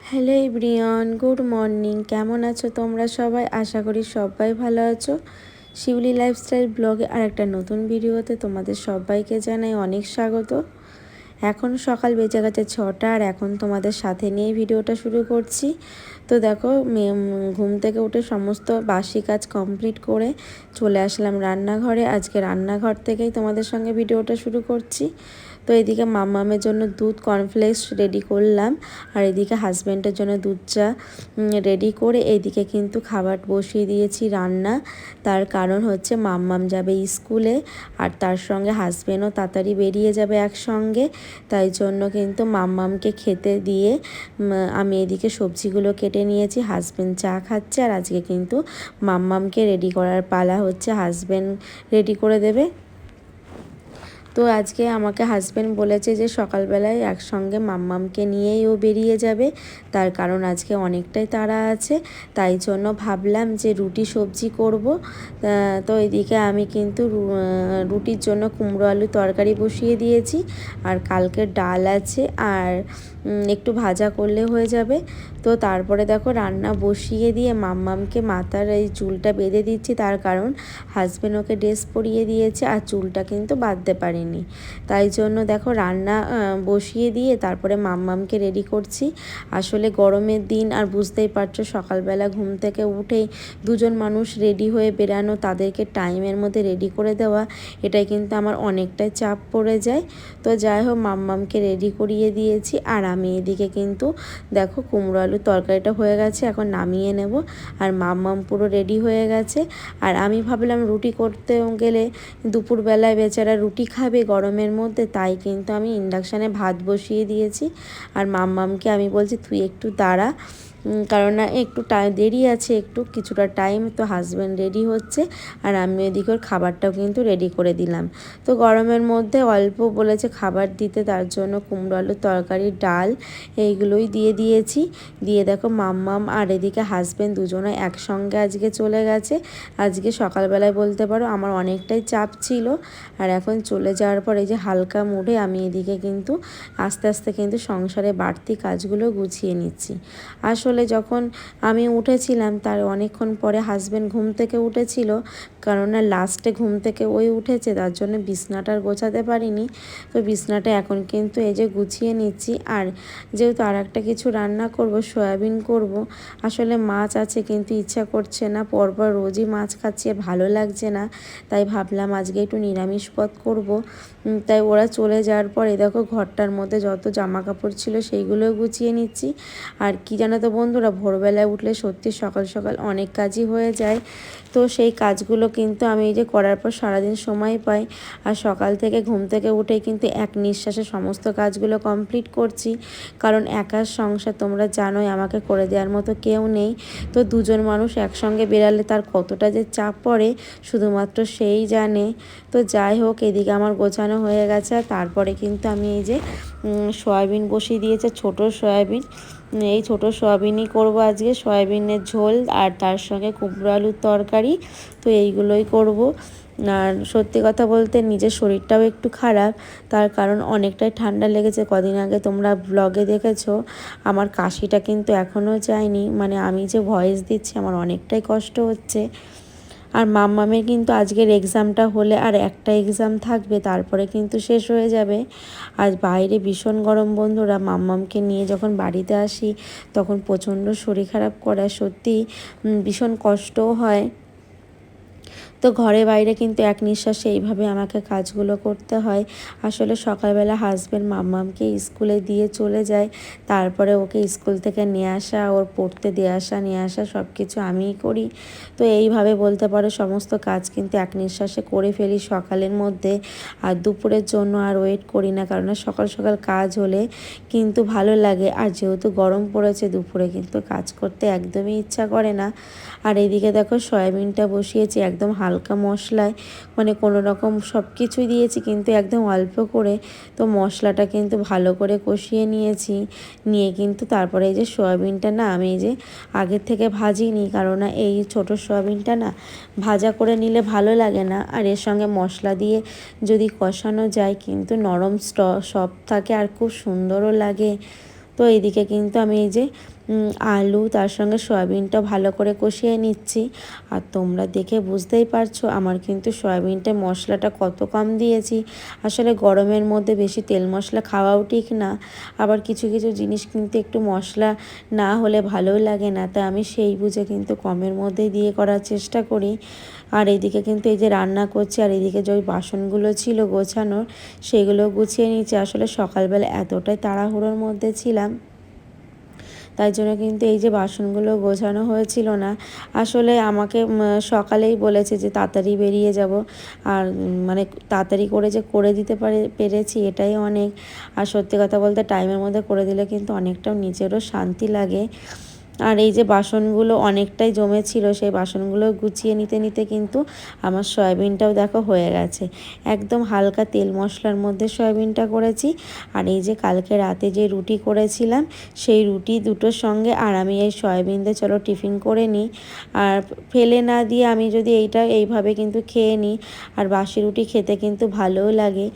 Hello everyone, good morning. কেমন আছো তোমরা সবাই? আশা করি সবাই ভালো আছো। শিউলি লাইফস্টাইল ব্লগে আরেকটা নতুন ভিডিওতে তোমাদের সবাইকে জানাই অনেক স্বাগত। এখন সকাল বেজে গেছে 6টা, আর এখন তোমাদের সাথে নিয়ে ভিডিওটা শুরু করছি। তো দেখো, ঘুম থেকে উঠে সমস্ত বাসি কাজ কমপ্লিট করে চলে আসলাম রান্নাঘরে। আজকে রান্নাঘর থেকেই তোমাদের সঙ্গে ভিডিওটা শুরু করছি। তো এদিকে মাম্মামের জন্য দুধ কর্নফ্লেক্স রেডি করলাম, আর এদিকে হাজব্যান্ডের জন্য দুধ চা রেডি করে এইদিকে কিন্তু খাবার বসিয়ে দিয়েছি রান্না। তার কারণ হচ্ছে মাম্মাম যাবে স্কুলে, আর তার সঙ্গে হাজব্যান্ডও তাড়াতাড়ি বেরিয়ে যাবে একসঙ্গে। তাই জন্য কিন্তু মাম্মামকে খেতে দিয়ে আমি এদিকে সবজিগুলো কেটে নিয়েছি। হাজব্যান্ড চা খাচ্ছে, আর আজকে কিন্তু মাম্মামকে রেডি করার পালা হচ্ছে, হাজব্যান্ড রেডি করে দেবে। তো আজকে আমাকে হাজব্যান্ড বলেছে যে সকালবেলায় একসঙ্গে মাম্মামকে নিয়েই ও বেরিয়ে যাবে, তার কারণ আজকে অনেকটাই তাড়া আছে। তাই জন্য ভাবলাম যে রুটি সবজি করব। তো এদিকে আমি কিন্তু রুটির জন্য কুমড়ো আলু তরকারি বসিয়ে দিয়েছি, আর কালকের ডাল আছে, আর একটু ভাজা করলে হয়ে যাবে। তো তারপরে দেখো রান্না বসিয়ে দিয়ে মাম্মামকে মাথার এই চুলটা বেঁধে দিচ্ছি, তার কারণ হাজব্যান্ড ওকে ড্রেস পরিয়ে দিয়েছে আর চুলটা কিন্তু বাঁধতে পারিনি। তাই জন্য দেখো রান্না বসিয়ে দিয়ে তারপরে মাম্মামকে রেডি করছি। আসলে গরমের দিন, আর বুঝতেই পারছো সকালবেলা ঘুম থেকে উঠেই দুজন মানুষ রেডি হয়ে বেরানো, তাদেরকে টাইমের মধ্যে রেডি করে দেওয়া, এটাই কিন্তু আমার অনেকটাই চাপ পড়ে যায়। তো যাই হোক, মাম্মামকে রেডি করিয়ে দিয়েছি, আর আমি এদিকে কিন্তু দেখো কুমড়ো আলু তরকারিটা হয়ে গেছে, এখন নামিয়ে নেব। আর মাম্মাম পুরো রেডি হয়ে গেছে। আর আমি ভাবলাম রুটি করতে গেলে দুপুরবেলায় বেচারা রুটি খাবে গরমের মধ্যে, তাই কিন্তু আমি ইন্ডাকশানে ভাত বসিয়ে দিয়েছি। আর মাম্মামকে আমি বলছি তুই একটু দাঁড়া, কারণ না একটু দেরি আছে, একটু কিছুটা টাইম। তো হাজব্যান্ড রেডি হচ্ছে, আর আমি এদিকে ওর খাবারটাও কিন্তু রেডি করে দিলাম। তো গরমের মধ্যে অল্প বলেছে খাবার দিতে, তার জন্য কুমড়ো আলুর তরকারি, ডাল এইগুলোই দিয়ে দিয়েছি। দিয়ে দেখো মাম্মাম আর এদিকে হাজব্যান্ড দুজনে একসঙ্গে আজকে চলে গেছে। আজকে সকালবেলায় বলতে পারো আমার অনেকটাই চাপ ছিল, আর এখন চলে যাওয়ার পর এই যে হালকা মুডে আমি এদিকে কিন্তু আস্তে আস্তে কিন্তু সংসারে বাড়তি কাজগুলো গুছিয়ে নিচ্ছি। আসলে যখন আমি উঠেছিলাম তার অনেকক্ষণ পরে হাজব্যান্ড ঘুম থেকে উঠেছিল, কারণ না লাস্টে ঘুম থেকে ওই উঠেছে, তার জন্য বিছনাটা আর গোছাতে পারিনি। তো বিছনাটা এখন কিন্তু এই যে গুছিয়ে নিচ্ছি। আর যেহেতু আর একটা কিছু রান্না করব, সয়াবিন করব। আসলে মাছ আছে কিন্তু ইচ্ছা করছে না, পরপর রোজই মাছ খাচ্ছি, ভালো লাগছে না। তাই ভাবলাম আজকে একটু নিরামিষ পদ করব। তাই ওরা চলে যাওয়ার পরে দেখো ঘরটার মধ্যে যত জামা কাপড় ছিল সেইগুলোও গুছিয়ে নিচ্ছি। আর কি জানো তো বন্ধুরা, ভোরবেলায় উঠলে সত্যি সকাল সকাল অনেক কাজই হয়ে যায়। তো সেই কাজগুলো কিন্তু আমি এই যে করার পর সারাদিন সময় পাই। আর সকাল থেকে ঘুম থেকে উঠেই কিন্তু এক নিঃশ্বাসে সমস্ত কাজগুলো কমপ্লিট করছি, কারণ একার সংসার তোমরা জানোই, আমাকে করে দেওয়ার মতো কেউ নেই। তো দুজন মানুষ একসঙ্গে বেরালে তার কতটা যে চাপ পড়ে শুধুমাত্র সেই জানে। তো যাই হোক, এদিকে আমার গোছানো হয়ে গেছে। আর তারপরে কিন্তু আমি এই যে সয়াবিন বসিয়ে দিয়েছে, ছোট সয়াবিন। এই ছোট সয়াবিনই করব আজকে, সয়াবিনের ঝোল, আর তার সঙ্গে কুমড়ো আলুর তরকারি। তো এইগুলোই করব। আর সত্যি কথা বলতে নিজের শরীরটাও একটু খারাপ, তার কারণ অনেকটাই ঠান্ডা লেগেছে। কদিন আগে তোমরা ব্লগে দেখেছো আমার কাশিটা কিন্তু এখনও যায়নি, মানে আমি যে ভয়েস দিচ্ছি আমার অনেকটাই কষ্ট হচ্ছে। আর মাম্মামের কিন্তু আজকের এক্সামটা হলে আর একটা এক্সাম থাকবে, তারপরে কিন্তু শেষ হয়ে যাবে। আজ বাইরে ভীষণ গরম বন্ধুরা, মাম্মামকে নিয়ে যখন বাড়িতে আসি তখন প্রচণ্ড শরীর খারাপ করে, সত্যি ভীষণ কষ্টও হয়। তো ঘরে বাইরে কিন্তু এক নিঃশ্বাসে এইভাবে আমাকে কাজগুলো করতে হয়। আসলে সকালবেলা হাজব্যান্ড মাম্মামকে স্কুলে দিয়ে চলে যায়, তারপরে ওকে স্কুল থেকে নিয়ে আসা, ওর পড়তে দিয়ে আসা নিয়ে আসা সব কিছু আমিই করি। তো এইভাবে বলতে পারো সমস্ত কাজ কিন্তু এক নিঃশ্বাসে করে ফেলি সকালের মধ্যে। আর দুপুরের জন্য আর ওয়েট করি না, কারণ সকাল সকাল কাজ হলে কিন্তু ভালো লাগে। আর যেহেতু গরম পড়েছে দুপুরে কিন্তু কাজ করতে একদমই ইচ্ছা করে না। আর এদিকে দেখো সয়াবিনটা বসিয়েছি একদম হালকা মশলায়, মানে কোনো রকম সব কিছুই দিয়েছি কিন্তু একদম অল্প করে। তো মশলাটা কিন্তু ভালো করে কষিয়ে নিয়েছি, নিয়ে কিন্তু তারপরে এই যে সয়াবিনটা না আমি এই যে আগের থেকে ভাজিনি, কারণ না এই ছোট সয়াবিনটা না ভাজা করে নিলে ভালো লাগে না। আর এর সঙ্গে মশলা দিয়ে যদি কষানো যায় কিন্তু নরম সব থাকে আর খুব সুন্দরও লাগে। তো এইদিকে কিন্তু আমি এই যে আলু তার সঙ্গে সয়াবিনটা ভালো করে কষিয়ে নিচ্ছি। আর তোমরা দেখে বুঝতেই পারছো আমার কিন্তু সয়াবিনটা মশলাটা কত কম দিয়েছি। আসলে গরমের মধ্যে বেশি তেল মশলা খাওয়াও ঠিক না, আবার কিছু কিছু জিনিস কিন্তু একটু মশলা না হলে ভালোই লাগে না, তাই আমি সেই বুঝে কিন্তু কমের মধ্যেই দিয়ে করার চেষ্টা করি। আর এইদিকে কিন্তু এই যে রান্না করছি, আর এইদিকে যে ওই বাসনগুলো ছিল গোছানোর সেগুলো গুছিয়ে নিচ্ছি। আসলে সকালবেলা এতটাই তাড়াহুড়োর মধ্যে ছিলাম, তাই জন্য কিন্তু এই যে বাসনগুলো গোছানো হয়েছিল না। আসলে আমাকে সকালেই বলেছে যে তাড়াতাড়ি বেরিয়ে যাব, আর মানে তাড়াতাড়ি করে যে করে দিতে পেরেছি এটাই অনেক। আর সত্যি কথা বলতে টাইমের মধ্যে করে দিলে কিন্তু অনেকটাও নিজেরও শান্তি লাগে। আর এই যে বাসনগুলো অনেকটাই জমেছিল, সেই বাসনগুলো গুছিয়ে নিতে নিতে কিন্তু আমার সয়াবিনটাও দেখো হয়ে গেছে। একদম হালকা তেল মশলার মধ্যে সয়াবিনটা করেছি। আর এই যে কালকে রাতে যে রুটি করেছিলাম সেই রুটি দুটোর সঙ্গে আর আমি এই সয়াবিন দিয়ে চলো টিফিন করে নিই। আর ফেলে না দিয়ে আমি যদি এইভাবে কিন্তু খেয়ে নিই, আর বাসি রুটি খেতে কিন্তু ভালোও লাগে,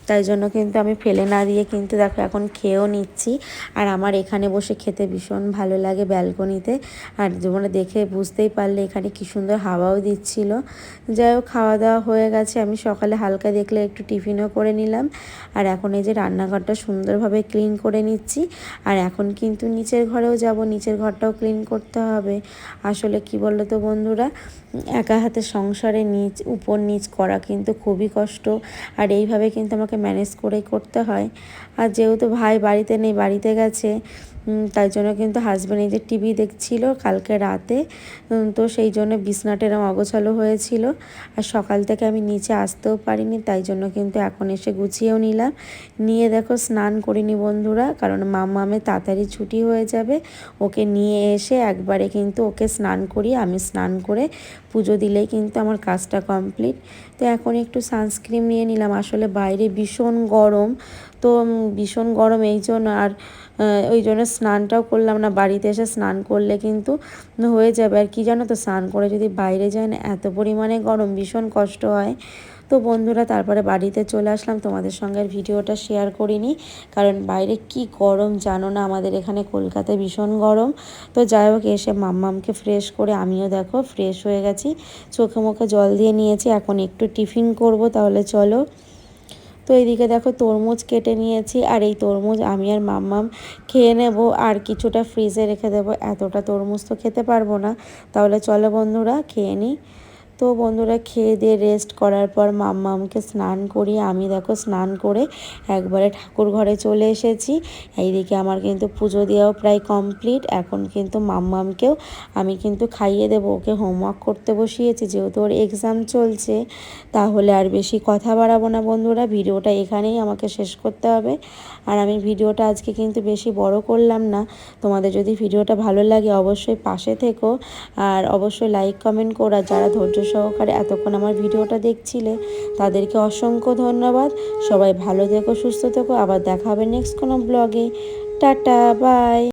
তাই জন্য কিন্তু আমি ফেলে না দিয়ে কিন্তু দেখো এখন খেয়েও নিচ্ছি। আর আমার এখানে বসে খেতে ভীষণ ভালো লাগে ব্যালকনিতে। আর তোমরা দেখে বুঝতেই পারলে এখানে কি সুন্দর হাওয়াও দিচ্ছিল। যাই হোক, খাওয়া দাওয়া হয়ে গেছে, আমি সকালে হালকা দেখলে একটু টিফিনও করে নিলাম। আর এখন এই যে রান্নাঘরটা সুন্দরভাবে ক্লিন করে নিচ্ছি। আর এখন কিন্তু নিচের ঘরেও যাব, নিচের ঘরটাও ক্লিন করতে হবে। আসলে কি বলো তো বন্ধুরা, একা হাতে সংসারে উপর নিচ করা কিন্তু খুবই কষ্ট। আর এইভাবে কিন্তু আমাকে ম্যানেজ করেই করতে হয়। আর যেহেতু ভাই বাড়িতে নেই, বাড়িতে গেছে, তাই জন্য কিন্তু হাজব্যান্ড এই যে টিভি দেখছিল কালকে রাতে, তো সেই জন্য বিছনাটা এরম অগোছালো হয়েছিল। আর সকাল থেকে আমি নিচে আসতেও পারিনি, তাই জন্য কিন্তু এখন এসে গুছিয়েও নিলাম। নিয়ে দেখো স্নান করিনি বন্ধুরা, কারণ মাম্মামের তাড়াতাড়ি ছুটি হয়ে যাবে। ওকে নিয়ে এসে একবারে কিন্তু ওকে স্নান করিয়ে আমি স্নান করে পুজো দিলেই কিন্তু আমার কাজটা কমপ্লিট। তো এখন একটু সানস্ক্রিন নিয়ে নিলাম, আসলে বাইরে ভীষণ গরম, তো ভীষণ গরম এই জন্য। আর ওই জন্য স্নানটাও করলাম না, বাড়িতে এসে স্নান করলে কিন্তু হয়ে যাবে। আর কি জানো তো, স্নান করে যদি বাইরে যায় না এত পরিমাণে গরম, ভীষণ কষ্ট হয়। তো বন্ধুরা তারপরে বাড়িতে চলে আসলাম, তোমাদের সঙ্গে আর ভিডিওটা শেয়ার করিনি, কারণ বাইরে কি গরম জানো না, আমাদের এখানে কলকাতায় ভীষণ গরম। তো যাই হোক, এসে মাম্মামকে ফ্রেশ করে আমিও দেখো ফ্রেশ হয়ে গেছি, চোখে মুখে জল দিয়ে নিয়েছি, এখন একটু টিফিন করব, তাহলে চলো। তো এইদিকে দেখো তরমুজ কেটে নিয়েছি, আর এই তরমুজ আমি আর মাম্মাম খেয়ে নেব, আর কিছুটা ফ্রিজে রেখে দেবো, এতটা তরমুজ তো খেতে পারবো না। তাহলে চলো বন্ধুরা খেয়ে নিই। তো বন্ধুরা খেয়ে দিয়ে রেস্ট করার পর মাম্মামকে স্নান করিয়ে আমি দেখো স্নান করে একবারে ঠাকুর ঘরে চলে এসেছি। এইদিকে আমার কিন্তু পুজো দেওয়াও প্রায় কমপ্লিট। এখন কিন্তু মাম্মামকেও আমি কিন্তু খাইয়ে দেবো, ওকে হোমওয়ার্ক করতে বসিয়েছি যেহেতু ওর এক্সাম চলছে। তাহলে আর বেশি কথা বাড়াবো না বন্ধুরা, ভিডিওটা এখানেই আমাকে শেষ করতে হবে। আর আমি ভিডিওটা আজকে কিন্তু বেশি বড় করলাম না। তোমাদের যদি ভিডিওটা ভালো লাগে অবশ্যই পাশে থেকো, আর অবশ্যই লাইক কমেন্ট করো। আর যারা ধৈর্য সহকারে এতক্ষণ আমার ভিডিওটা দেখছিলে তাদেরকে অসংখ্য ধন্যবাদ। সবাই ভালো থেকো, সুস্থ থেকো, আবার দেখা হবে নেক্সট কোনো ব্লগে। Tata, by.